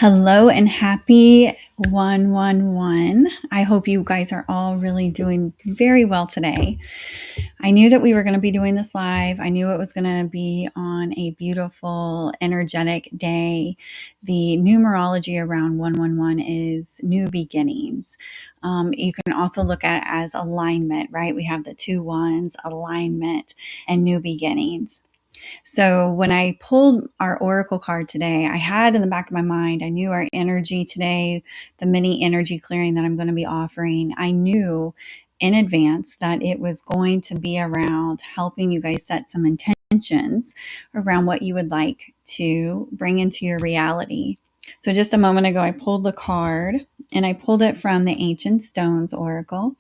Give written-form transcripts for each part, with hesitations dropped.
Hello and happy 111. I hope you guys are all really doing very well today. I knew that we were going to be doing this live. I knew it was going to be on a beautiful, energetic day. The numerology around 111 is new beginnings. You can also look at it as alignment, right? We have the two ones, alignment and new beginnings. So when I pulled our oracle card today, I had in the back of my mind, I knew our energy today, the mini energy clearing that I'm going to be offering, I knew in advance that it was going to be around helping you guys set some intentions around what you would like to bring into your reality. So just a moment ago, I pulled the card and I pulled it from the Ancient Stones Oracle.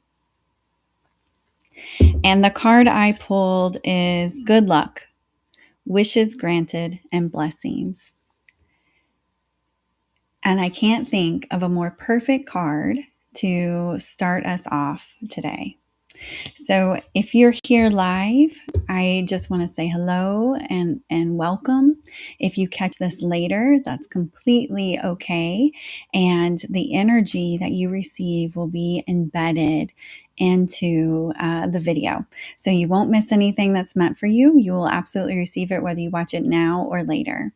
And the card I pulled is good luck, wishes granted, and blessings. And I can't think of a more perfect card to start us off today. So if you're here live, I just want to say hello and welcome. If you catch this later, that's completely okay. And the energy that you receive will be embedded into the video. So you won't miss anything that's meant for you. You will absolutely receive it whether you watch it now or later.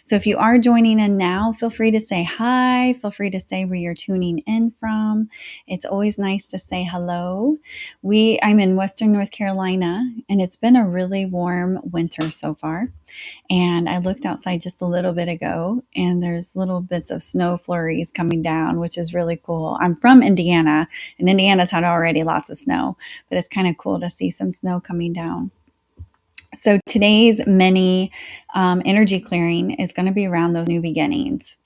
So if you are joining in now, feel free to say hi. Feel free to say where you're tuning in from. It's always nice to say hello. I'm in Western North Carolina, and it's been a really warm winter so far. And I looked outside just a little bit ago, and there's little bits of snow flurries coming down, which is really cool. I'm from Indiana, and Indiana's had already lots of snow, but it's kind of cool to see some snow coming down. So today's mini energy clearing is going to be around those new beginnings.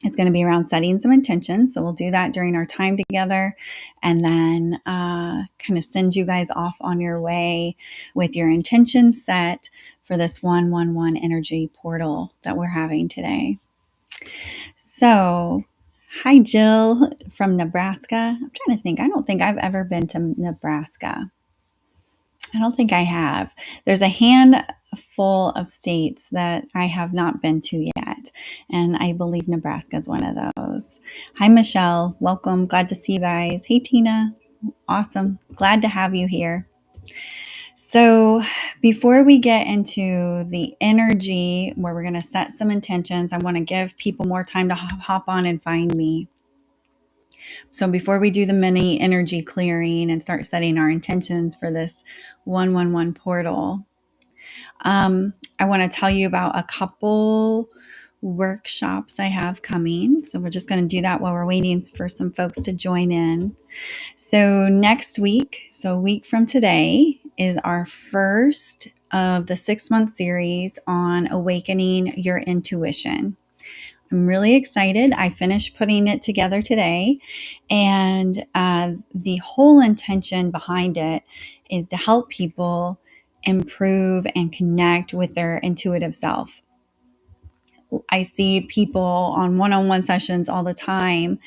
It's going to be around setting some intentions. So we'll do that during our time together and then kind of send you guys off on your way with your intentions set for this 111 energy portal that we're having today. So, hi, Jill from Nebraska. I'm trying to think. I don't think I've ever been to Nebraska. I don't think I have. There's a handful of states that I have not been to yet, and I believe Nebraska is one of those. Hi, Michelle. Welcome. Glad to see you guys. Hey, Tina. Awesome. Glad to have you here. So before we get into the energy where we're going to set some intentions, I want to give people more time to hop on and find me. So before we do the mini energy clearing and start setting our intentions for this 111 portal, I want to tell you about a couple workshops I have coming. So we're just going to do that while we're waiting for some folks to join in. So next week, so a week from today, is our first of the 6-month series on awakening your intuition. I'm really excited. I finished putting it together today, and the whole intention behind it is to help people improve and connect with their intuitive self. I see people on one-on-one sessions all the time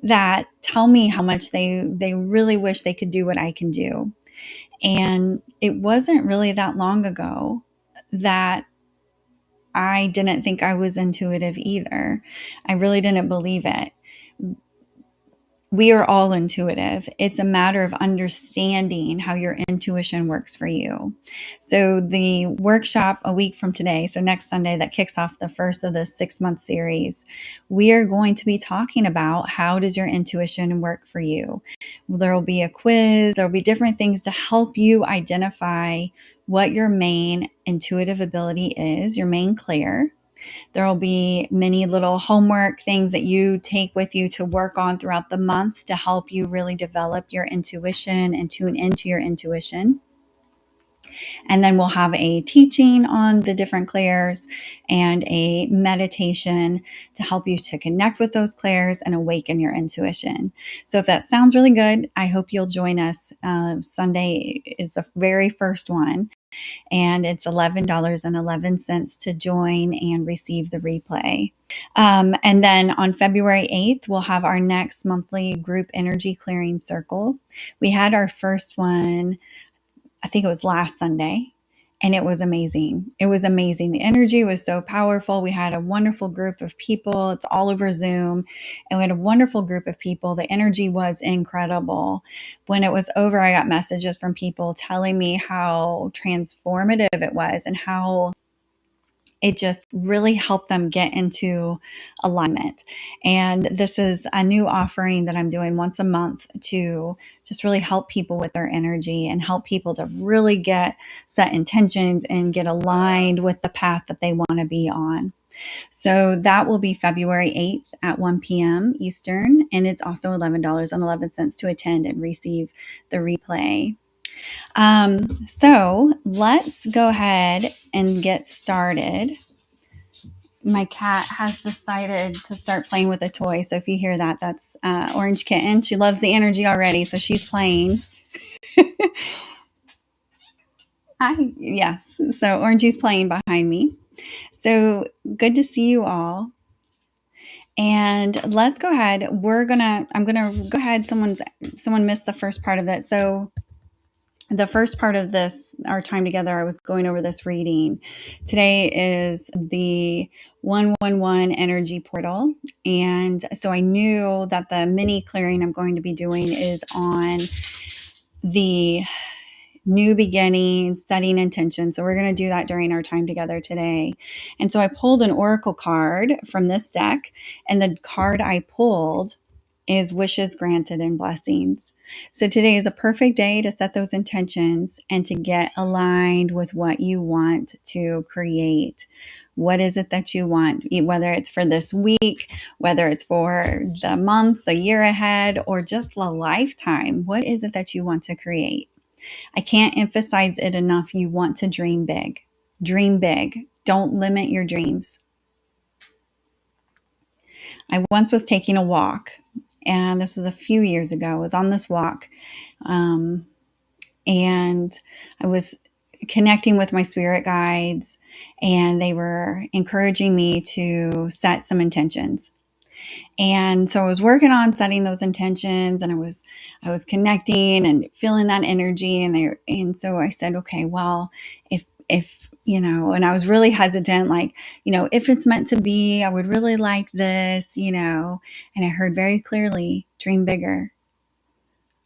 that tell me how much they really wish they could do what I can do. And it wasn't really that long ago that I didn't think I was intuitive either. I really didn't believe it. We are all intuitive. It's a matter of understanding how your intuition works for you. So the workshop a week from today, so next Sunday, that kicks off the first of the 6-month series, we are going to be talking about how does your intuition work for you. There will be a quiz. There will be different things to help you identify what your main intuitive ability is, your main clair. There will be many little homework things that you take with you to work on throughout the month to help you really develop your intuition and tune into your intuition. And then we'll have a teaching on the different clairs and a meditation to help you to connect with those clairs and awaken your intuition. So if that sounds really good, I hope you'll join us. Sunday is the very first one. And it's $11.11 to join and receive the replay. And then on February 8th, we'll have our next monthly group energy clearing circle. We had our first one, I think it was last Sunday, And it was amazing. It was amazing. The energy was so powerful. We had a wonderful group of people. It's all over Zoom. And we had a wonderful group of people. The energy was incredible. When it was over, I got messages from people telling me how transformative it was and how it just really helped them get into alignment. And this is a new offering that I'm doing once a month to just really help people with their energy and help people to really get set intentions and get aligned with the path that they want to be on. So that will be February 8th at 1 p.m. Eastern. And it's also $11.11 to attend and receive the replay. So let's go ahead and get started. My cat has decided to start playing with a toy. So if you hear that, that's Orange Kitten. She loves the energy already, so she's playing. Yes. So Orangey's playing behind me. So good to see you all. And let's go ahead. I'm gonna go ahead. Someone missed the first part of that. So the first part of this, our time together, I was going over this reading. Today is the 111 energy portal. And so I knew that the mini clearing I'm going to be doing is on the new beginnings, setting intention. So we're going to do that during our time together today. And so I pulled an oracle card from this deck, and the card I pulled is wishes granted and blessings. So today is a perfect day to set those intentions and to get aligned with what you want to create. What is it that you want? Whether it's for this week, whether it's for the month, the year ahead, or just a lifetime. What is it that you want to create? I can't emphasize it enough. You want to dream big. Dream big. Don't limit your dreams. I once was taking a walk, and this was a few years ago. I was on this walk, and I was connecting with my spirit guides, and they were encouraging me to set some intentions. And so I was working on setting those intentions, and I was connecting and feeling that energy. And so I said, okay, well, if, and I was really hesitant, like, if it's meant to be, I would really like this, and I heard very clearly, dream bigger.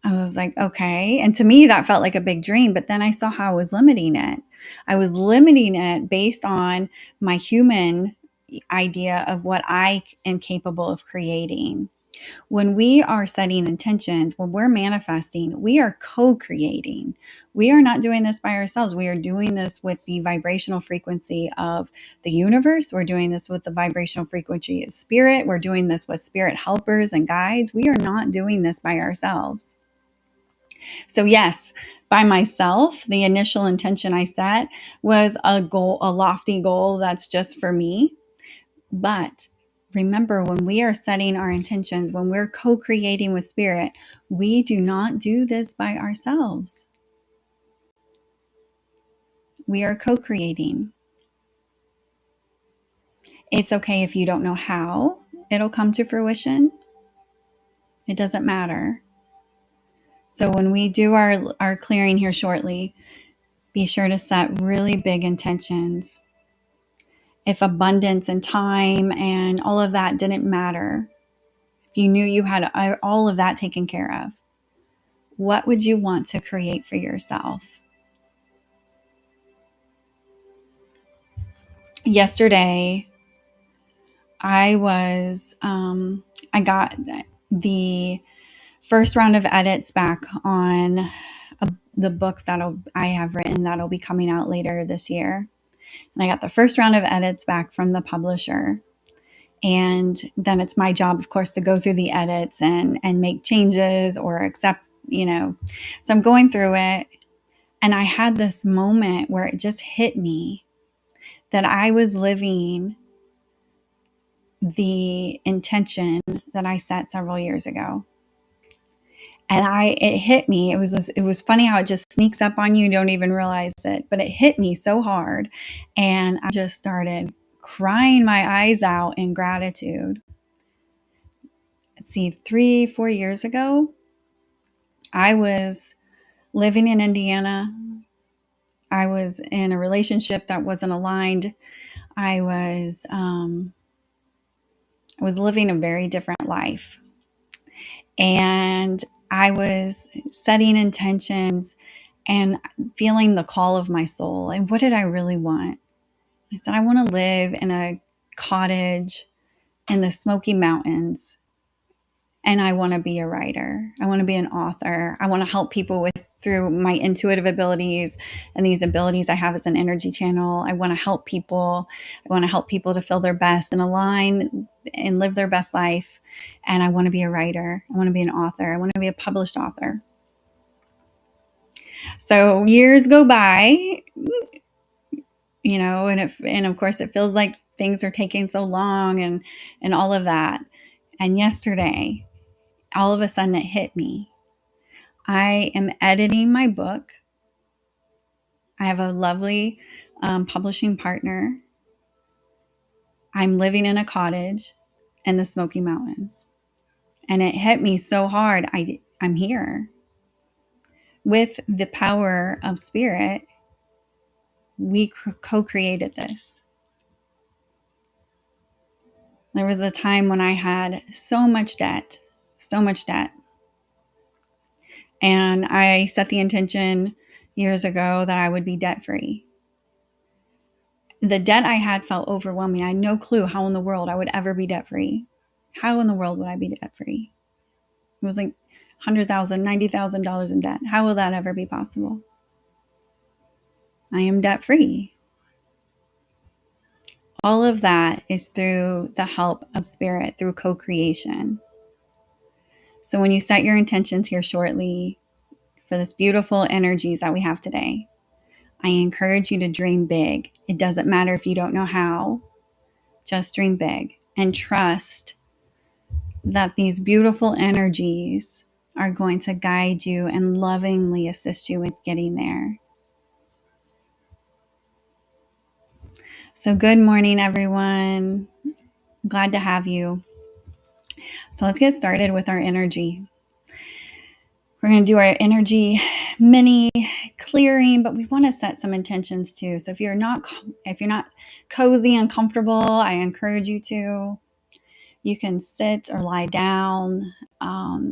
I was like, okay. And to me, that felt like a big dream, but then I saw how I was limiting it. I was limiting it based on my human idea of what I am capable of creating. When we are setting intentions, when we're manifesting, we are co-creating. We are not doing this by ourselves. We are doing this with the vibrational frequency of the universe. We're doing this with the vibrational frequency of spirit. We're doing this with spirit helpers and guides. We are not doing this by ourselves. So yes, by myself, the initial intention I set was a goal, a lofty goal that's just for me. But remember, when we are setting our intentions, when we're co-creating with spirit, we do not do this by ourselves. We are co-creating. It's okay if you don't know how it'll come to fruition. It doesn't matter. So when we do our clearing here shortly, be sure to set really big intentions. If abundance and time and all of that didn't matter, if you knew you had all of that taken care of, what would you want to create for yourself? Yesterday, I got the first round of edits back on the book I have written that'll be coming out later this year. And I got the first round of edits back from the publisher. And then it's my job, of course, to go through the edits and make changes or accept, So I'm going through it. And I had this moment where it just hit me that I was living the intention that I set several years ago. And it hit me. It was funny how it just sneaks up on you. You don't even realize it, but it hit me so hard. And I just started crying my eyes out in gratitude. See, 3-4 years ago, I was living in Indiana. I was in a relationship that wasn't aligned. I was living a very different life. And I was setting intentions and feeling the call of my soul. And what did I really want? I said, I want to live in a cottage in the Smoky Mountains. And I want to be a writer. I want to be an author. I want to help people with through my intuitive abilities and these abilities I have as an energy channel. I want to help people. I want to help people to feel their best and align and live their best life. And I want to be a writer. I want to be an author. I want to be a published author. So years go by, and of course it feels like things are taking so long and all of that. And yesterday, all of a sudden it hit me. I am editing my book. I have a lovely publishing partner. I'm living in a cottage in the Smoky Mountains. And it hit me so hard. I'm here. With the power of spirit, we co-created this. There was a time when I had so much debt. And I set the intention years ago that I would be debt free. The debt I had felt overwhelming. I had no clue how in the world I would ever be debt free. How in the world would I be debt free? It was like $100,000, $90,000 in debt. How will that ever be possible? I am debt free. All of that is through the help of spirit, through co-creation. So when you set your intentions here shortly for this beautiful energies that we have today, I encourage you to dream big. It doesn't matter if you don't know how, just dream big and trust that these beautiful energies are going to guide you and lovingly assist you with getting there. So good morning, everyone. Glad to have you. So let's get started with our energy. We're going to do our energy mini clearing, but we want to set some intentions too. So if you're not cozy and comfortable, I encourage you to. You can sit or lie down.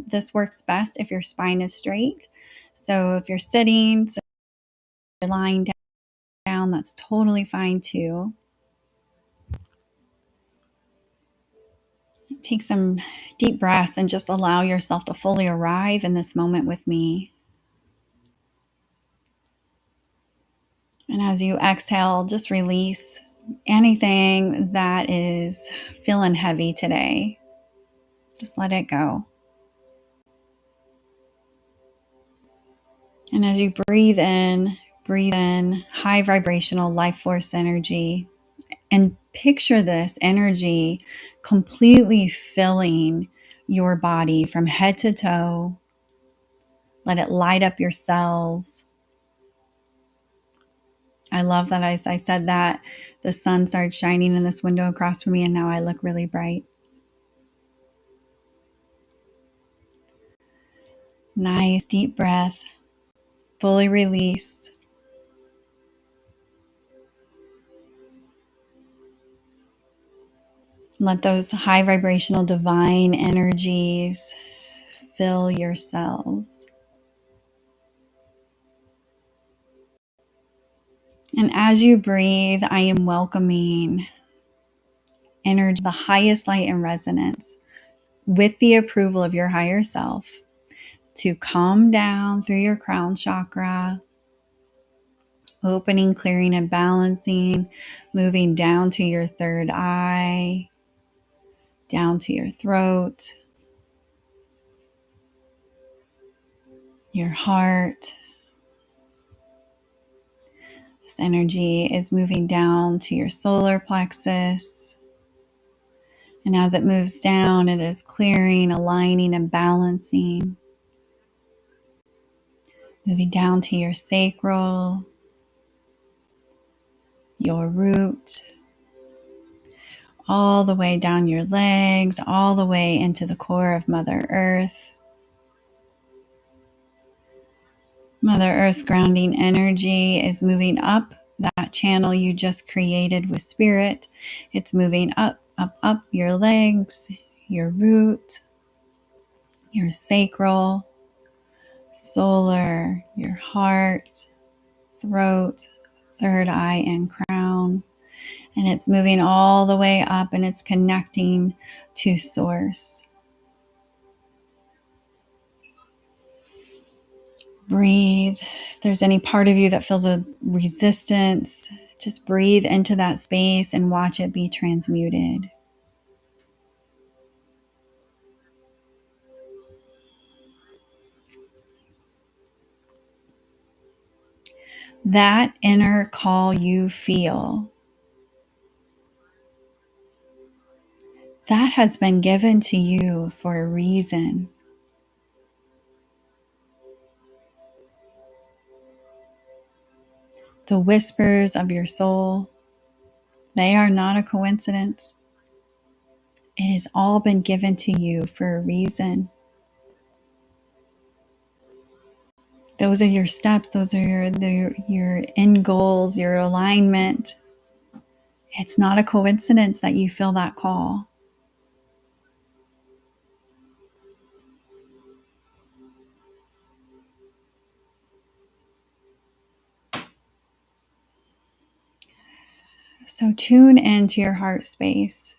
This works best if your spine is straight. So if you're sitting, so you're lying down, that's totally fine too. Take some deep breaths and just allow yourself to fully arrive in this moment with me. And as you exhale, just release anything that is feeling heavy today. Just let it go. And as you breathe in high vibrational life force energy. And picture this energy completely filling your body from head to toe. Let it light up your cells. I love that as I said that, the sun started shining in this window across from me, and now I look really bright. Nice deep breath. Fully release. Let those high vibrational divine energies fill your cells. And as you breathe, I am welcoming energy, the highest light and resonance, with the approval of your higher self, to come down through your crown chakra, opening, clearing, and balancing, moving down to your third eye, down to your throat, your heart. This energy is moving down to your solar plexus. And as it moves down, it is clearing, aligning, and balancing. Moving down to your sacral, your root, all the way down your legs, all the way into the core of Mother Earth. Mother Earth's grounding energy is moving up that channel you just created with spirit. It's moving up, up, up your legs, your root, your sacral, solar, your heart, throat, third eye, and crown. And it's moving all the way up and it's connecting to source. Breathe. If there's any part of you that feels a resistance, just breathe into that space and watch it be transmuted. That inner call you feel, that has been given to you for a reason. The whispers of your soul, they are not a coincidence. It has all been given to you for a reason. Those are your steps. Those are your end goals, your alignment. It's not a coincidence that you feel that call. So tune into your heart space.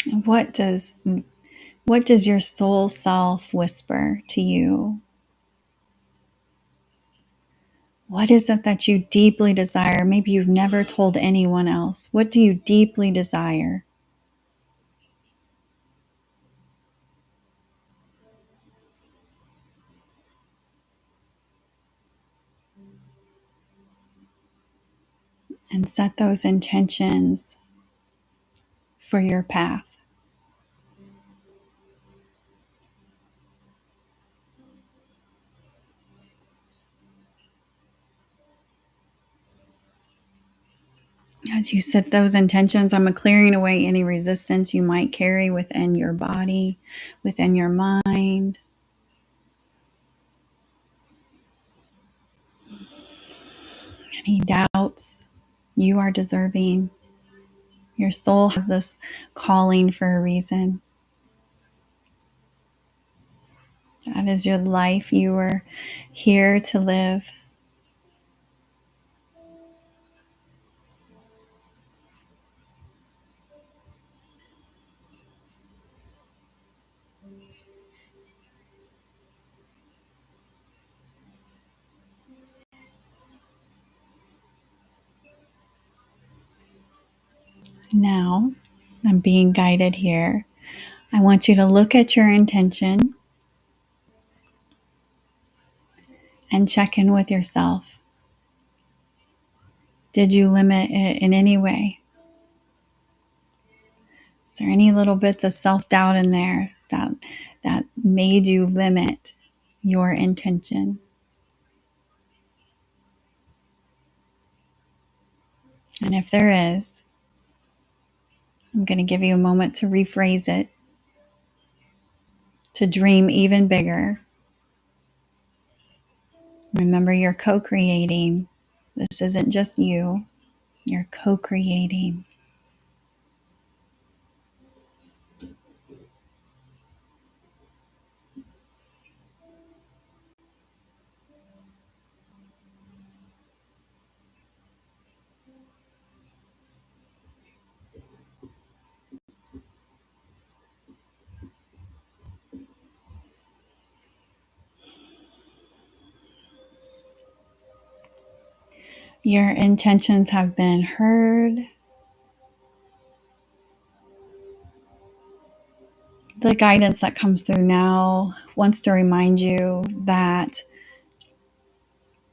And what does your soul self whisper to you? What is it that you deeply desire? Maybe you've never told anyone else. What do you deeply desire? And set those intentions for your path. As you set those intentions, I'm clearing away any resistance you might carry within your body, within your mind. Any doubts. You are deserving. Your soul has this calling for a reason. That is your life. You are here to live. Now, I'm being guided here. I want you to look at your intention and check in with yourself. Did you limit it in any way? Is there any little bits of self-doubt in there that made you limit your intention? And if there is, I'm going to give you a moment to rephrase it, to dream even bigger. Remember, you're co-creating. This isn't just you. You're co-creating. Your intentions have been heard. The guidance that comes through now wants to remind you that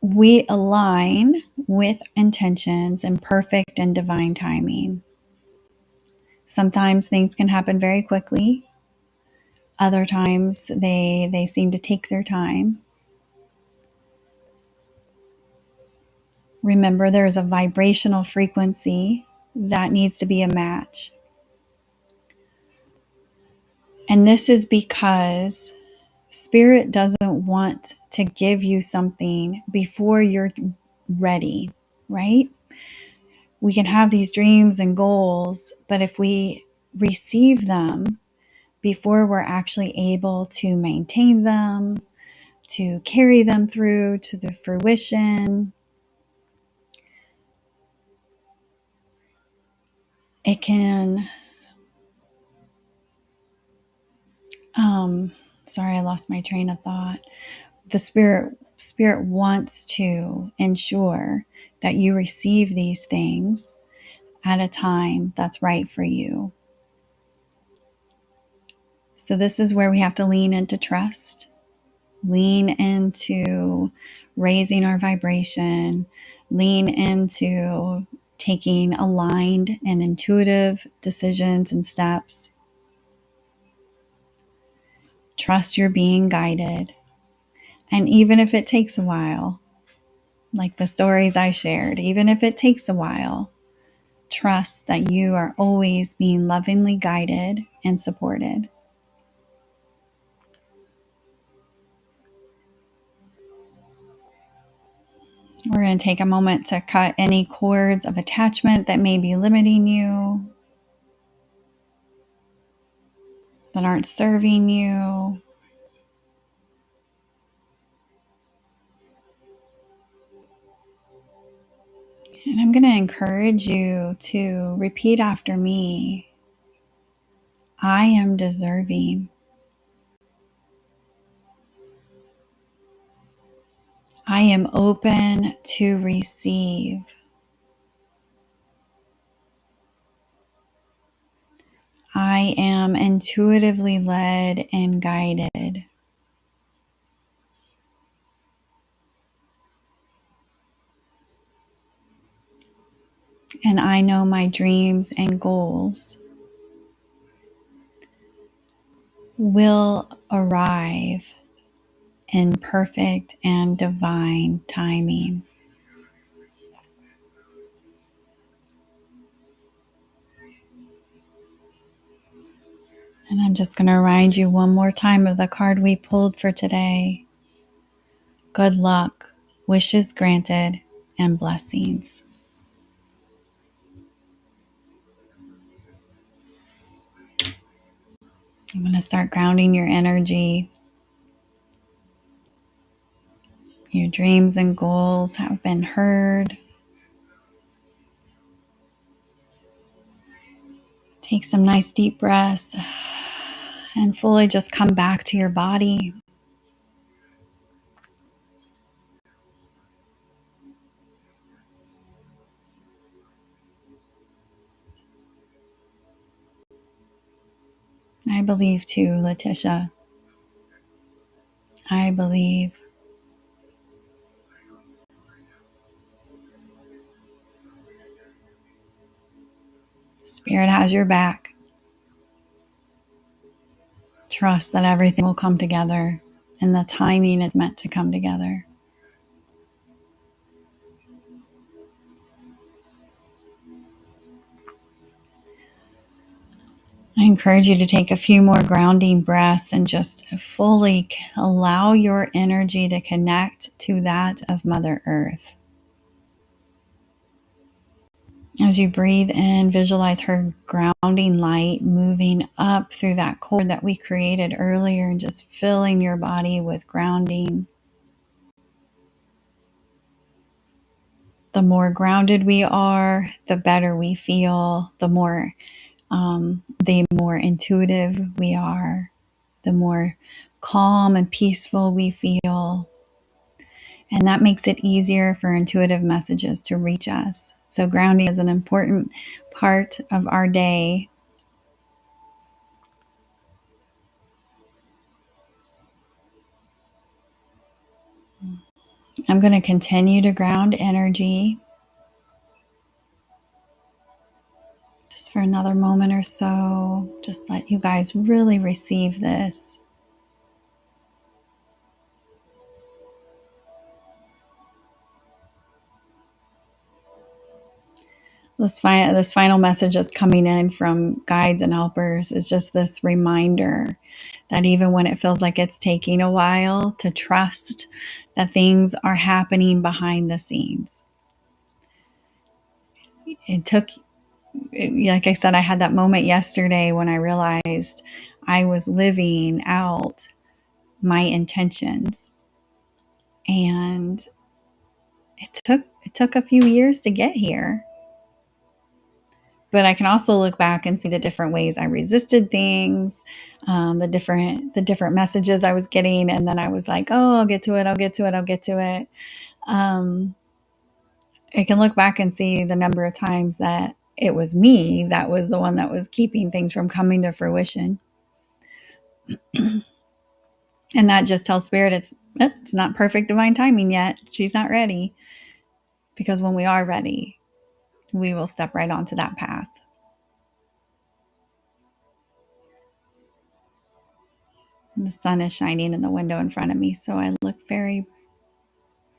we align with intentions in perfect and divine timing. Sometimes things can happen very quickly. Other times they seem to take their time. Remember, there's a vibrational frequency that needs to be a match. And this is because Spirit doesn't want to give you something before you're ready, right? We can have these dreams and goals, but if we receive them before we're actually able to maintain them, to carry them through to the fruition, it can, sorry, I lost my train of thought. The spirit wants to ensure that you receive these things at a time that's right for you. So this is where we have to lean into trust, lean into raising our vibration, lean into taking aligned and intuitive decisions and steps. Trust you're being guided. And even if it takes a while, like the stories I shared, even if it takes a while, trust that you are always being lovingly guided and supported. We're going to take a moment to cut any cords of attachment that may be limiting you, that aren't serving you. And I'm going to encourage you to repeat after me. I am deserving. I am open to receive. I am intuitively led and guided. And I know my dreams and goals will arrive in perfect and divine timing. And I'm just going to remind you one more time of the card we pulled for today. Good luck, wishes granted, and blessings. I'm going to start grounding your energy. Your dreams and goals have been heard. Take some nice deep breaths and fully just come back to your body. I believe too, Letitia. I believe. Spirit has your back. Trust that everything will come together and the timing is meant to come together. I encourage you to take a few more grounding breaths and just fully allow your energy to connect to that of Mother Earth. As you breathe in, visualize her grounding light moving up through that cord that we created earlier and just filling your body with grounding. The more grounded we are, the better we feel, the more intuitive we are, the more calm and peaceful we feel. And that makes it easier for intuitive messages to reach us. So grounding is an important part of our day. I'm going to continue to ground energy just for another moment or so. Just let you guys really receive this. This final message that's coming in from guides and helpers is just this reminder that even when it feels like it's taking a while, to trust that things are happening behind the scenes. It took, like I said, I had that moment yesterday when I realized I was living out my intentions, and it took a few years to get here. But I can also look back and see the different ways I resisted things, the different messages I was getting, and then I was like, "Oh, I'll get to it. I'll get to it. I'll get to it." Um, I can look back and see the number of times that it was me that was the one that was keeping things from coming to fruition, and that just tells Spirit it's not perfect divine timing yet. She's not ready, because when we are ready, we will step right onto that path. And the sun is shining in the window in front of me, so I look very,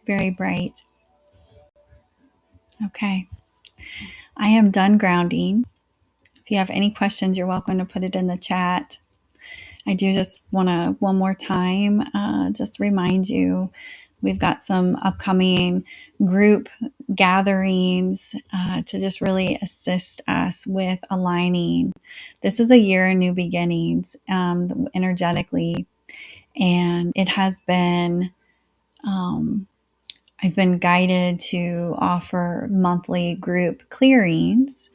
very bright. Okay. I am done grounding. If you have any questions, you're welcome to put it in the chat. I do just want to, one more time, just remind you we've got some upcoming group gatherings to just really assist us with aligning. This is a year of new beginnings energetically, and it has been. I've been guided to offer monthly group clearings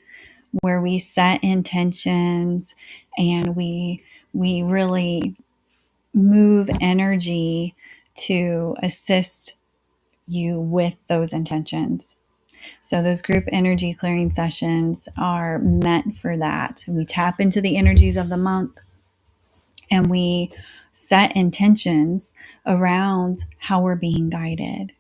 where we set intentions and we really move energy to assist you with those intentions. So those group energy clearing sessions are meant for that. We tap into the energies of the month and we set intentions around how we're being guided.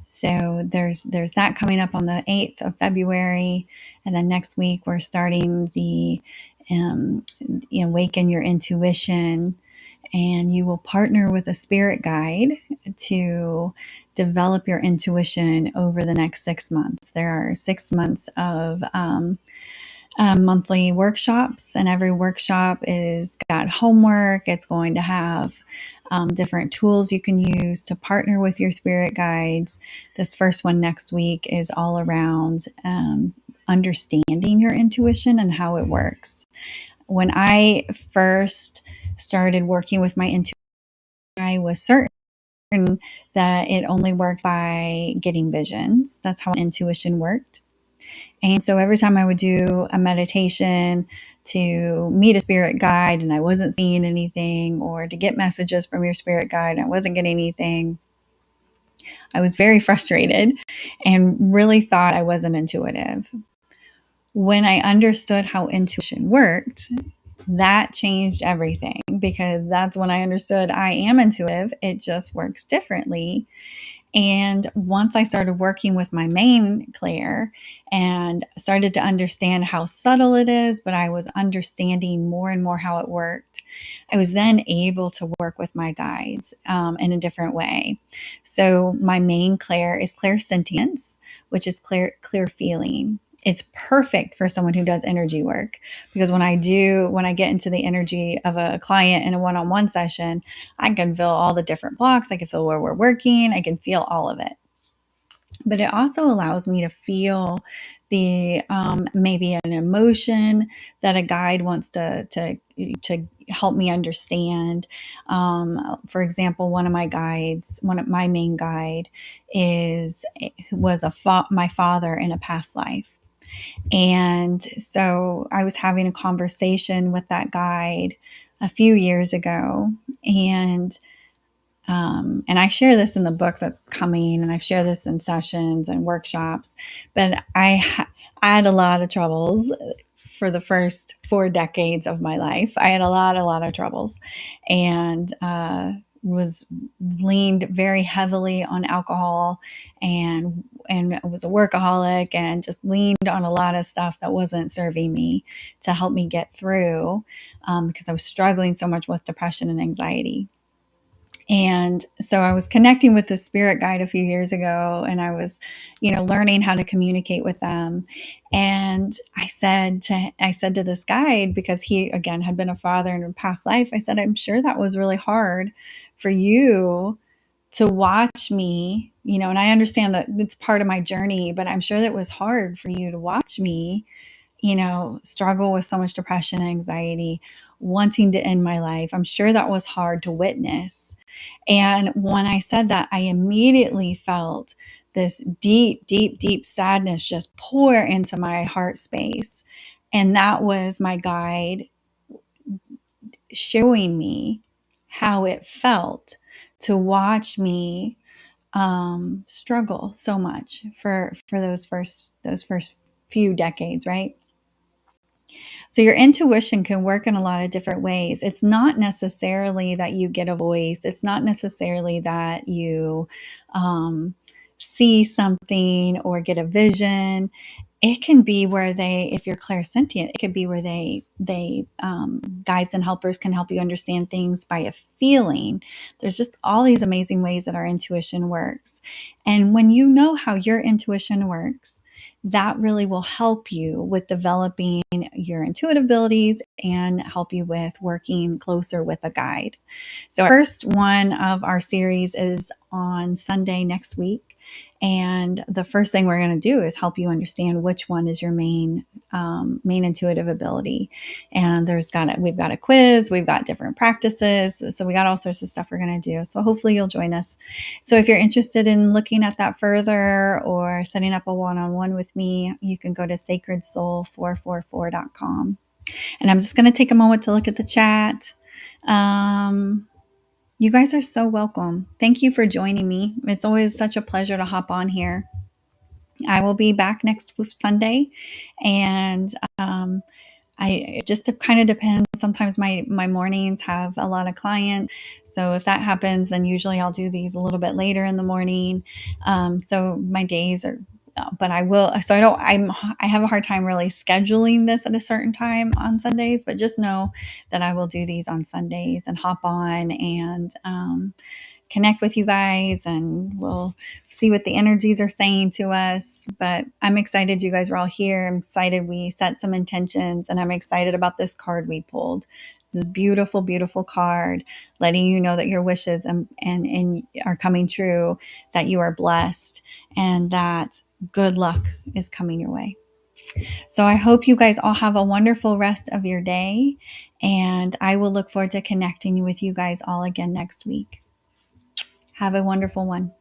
So there's that coming up on the 8th of February, and then next week we're starting the Awaken Your Intuition, and you will partner with a spirit guide to develop your intuition over the next 6 months. There are 6 months of monthly workshops, and every workshop is got homework. It's going to have different tools you can use to partner with your spirit guides. This first one next week is all around understanding your intuition and how it works. When I first started working with my intuition, I was certain that it only worked by getting visions. That's how intuition worked. And so every time I would do a meditation to meet a spirit guide and I wasn't seeing anything, or to get messages from your spirit guide and I wasn't getting anything, I was very frustrated and really thought I wasn't intuitive. When I understood how intuition worked, that changed everything, because that's when I understood I am intuitive. It just works differently. And once I started working with my main Claire and started to understand how subtle it is, but I was understanding more and more how it worked, I was then able to work with my guides in a different way. So my main Claire is clairsentience, which is clear feeling. It's perfect for someone who does energy work, because when I get into the energy of a client in a one-on-one session, I can feel all the different blocks. I can feel where we're working. I can feel all of it. But it also allows me to feel the maybe an emotion that a guide wants to help me understand. For example, one of my main guide was my father in a past life. And so I was having a conversation with that guide a few years ago, and I share this in the book that's coming, and I've shared this in sessions and workshops. But I had a lot of troubles for the first 4 decades of my life. I had a lot of troubles, and was leaned very heavily on alcohol, and was a workaholic, and just leaned on a lot of stuff that wasn't serving me to help me get through, because I was struggling so much with depression and anxiety. And so I was connecting with the spirit guide a few years ago, and I was, learning how to communicate with them. And I said to this guide, because he again had been a father in a past life, I said, I'm sure that was really hard for you to watch me, and I understand that it's part of my journey, but I'm sure that it was hard for you to watch me, struggle with so much depression and anxiety, wanting to end my life. I'm sure that was hard to witness. And when I said that, I immediately felt this deep, deep, deep sadness just pour into my heart space. And that was my guide showing me how it felt to watch me struggle so much for those first few decades, right? So your intuition can work in a lot of different ways. It's not necessarily that you get a voice. It's not necessarily that you see something or get a vision. It can be where if you're clairsentient, it could be where guides and helpers can help you understand things by a feeling. There's just all these amazing ways that our intuition works. And when you know how your intuition works, that really will help you with developing your intuitive abilities and help you with working closer with a guide. So, our first one of our series is on Sunday next week. And the first thing we're going to do is help you understand which one is your main intuitive ability. And we've got a quiz, we've got different practices. So we got all sorts of stuff we're going to do. So hopefully you'll join us. So if you're interested in looking at that further or setting up a one-on-one with me, you can go to sacredsoul444.com. And I'm just going to take a moment to look at the chat. You guys are so welcome. Thank you for joining me. It's always such a pleasure to hop on here. I will be back next Sunday, and it just kind of depends. Sometimes my mornings have a lot of clients, so if that happens, then usually I'll do these a little bit later in the morning. So my days are, but I will. So I have a hard time really scheduling this at a certain time on Sundays. But just know that I will do these on Sundays and hop on and connect with you guys, and we'll see what the energies are saying to us. But I'm excited you guys are all here. I'm excited we set some intentions, and I'm excited about this card we pulled. This beautiful, beautiful card letting you know that your wishes and are coming true, that you are blessed, and that good luck is coming your way. So I hope you guys all have a wonderful rest of your day, and I will look forward to connecting with you guys all again next week. Have a wonderful one.